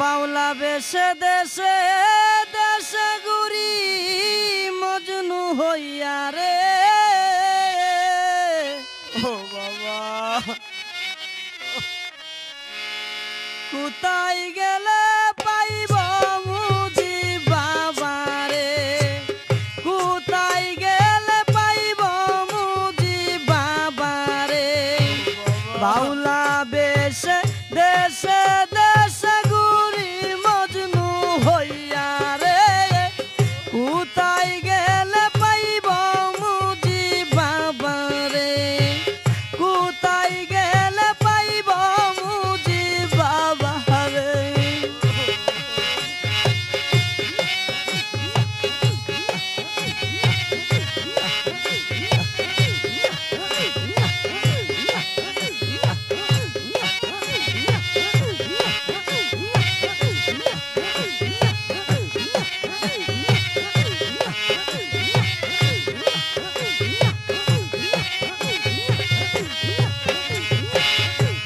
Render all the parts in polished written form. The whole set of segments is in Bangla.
বাউলা বেশে দেশে দেশে ঘুরি মজনু হইয়া রে। ও বাবা, কোথায় গেলে পাইব মুজি বাবা রে, কোথায় গেলে পাইব মুজি বাবা রে। বাউলা বেশে দেশে দেশে ঘুরি মজনু হইয়া রে, কোথায় গেলে পাইব মুজি বাবা রে, কোথায় গেলে পাইব মুজি বাবা রে।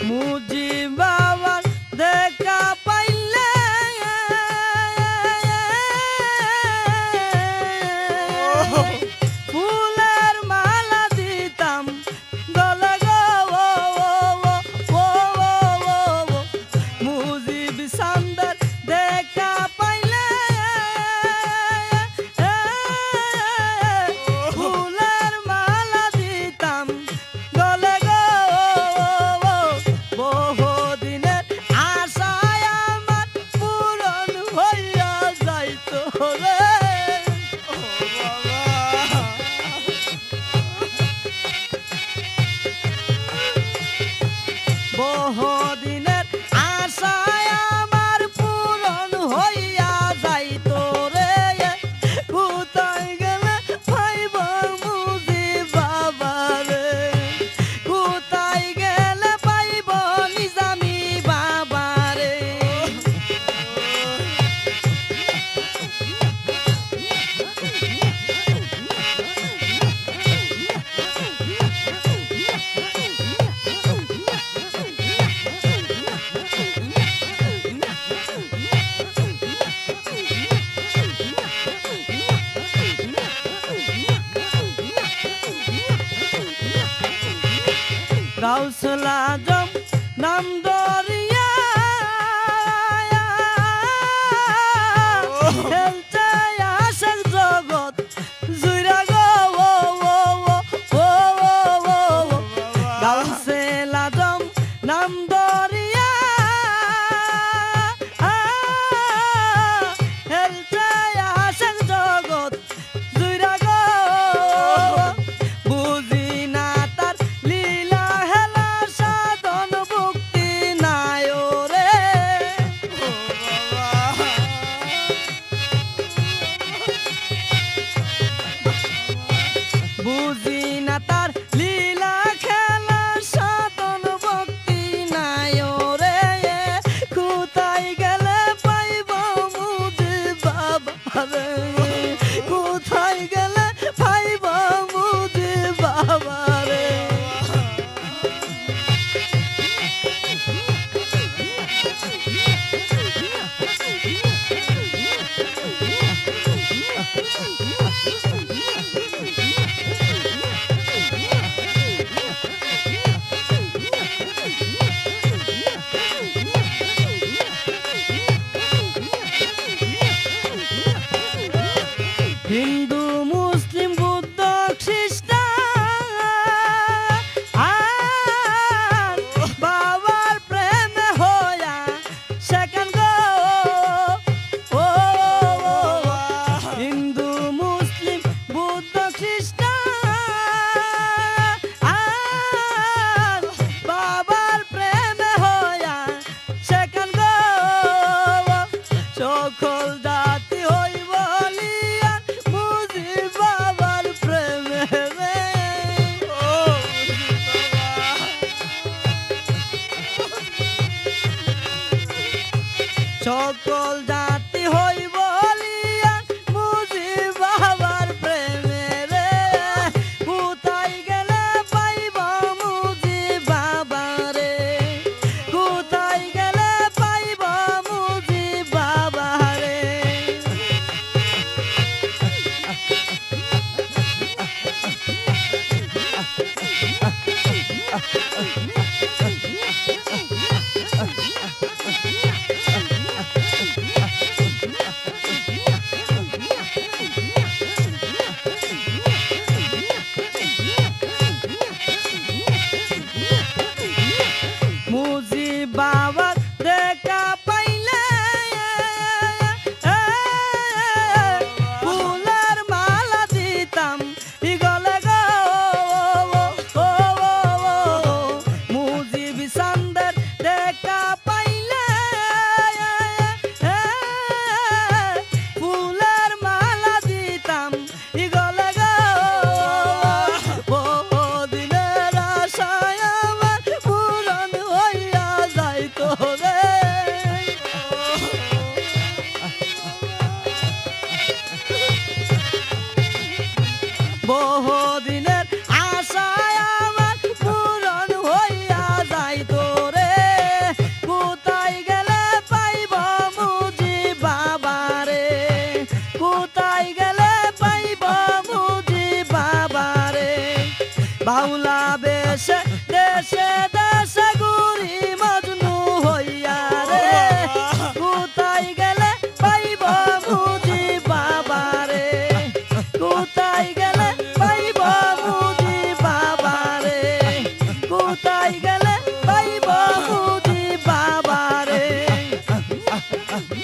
মুজি বাবার দেখা পাইলে ফুলের মালা দিতাম গলে গো। মুজিব সান্দের দেখা পাইলে ফুলের মালা দিতাম গলে গো। বহুদিনের আশায় আমার পূরণ হইয়া যাইতো রে। বহুদিনের আশায় আমার পূরণ হইয়া যাইতো রে। কোথায় গেলে পাইব মুজি বাবা রে, কোথায় গেলে পাইব নিজামি বাবা রে। গাউসুল আজম নাম ধরিয়া খেলতে আসে জগৎ জুইরা গো। গাউসুল আজম নাম ধরিয়া খেলতে আসে জগৎ জুইরা গো। বুঝি না তার লীলা হেলা সাধন ভক্তি নাই রে। বুঝি না তার লীলা খেলা সাধন ভক্তি নাই রে। কোথায় গেলে পাইব মুজি বাবা রে, কোথায় গেলে পাইব মুজি বাবা রে। হিন্দু মুসলিম বুদ্ধ খ্রিস্টান বাবার প্রেমে হইয়া সেখান গো। হিন্দু মুসলিম বুদ্ধ খ্রিস্টান বাবার প্রেমে হইয়া সেখান গো। সকল জাতি হইব লিয়া মুজি বাবার প্রেমে রে। সকল জাতি হইব লিয়া মুজি বাবার প্রেমে রে। কোথায় গেলে পাইব মুজি বাবা রে, কোথায় গেলে পাইব মুজি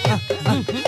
আল্লাহ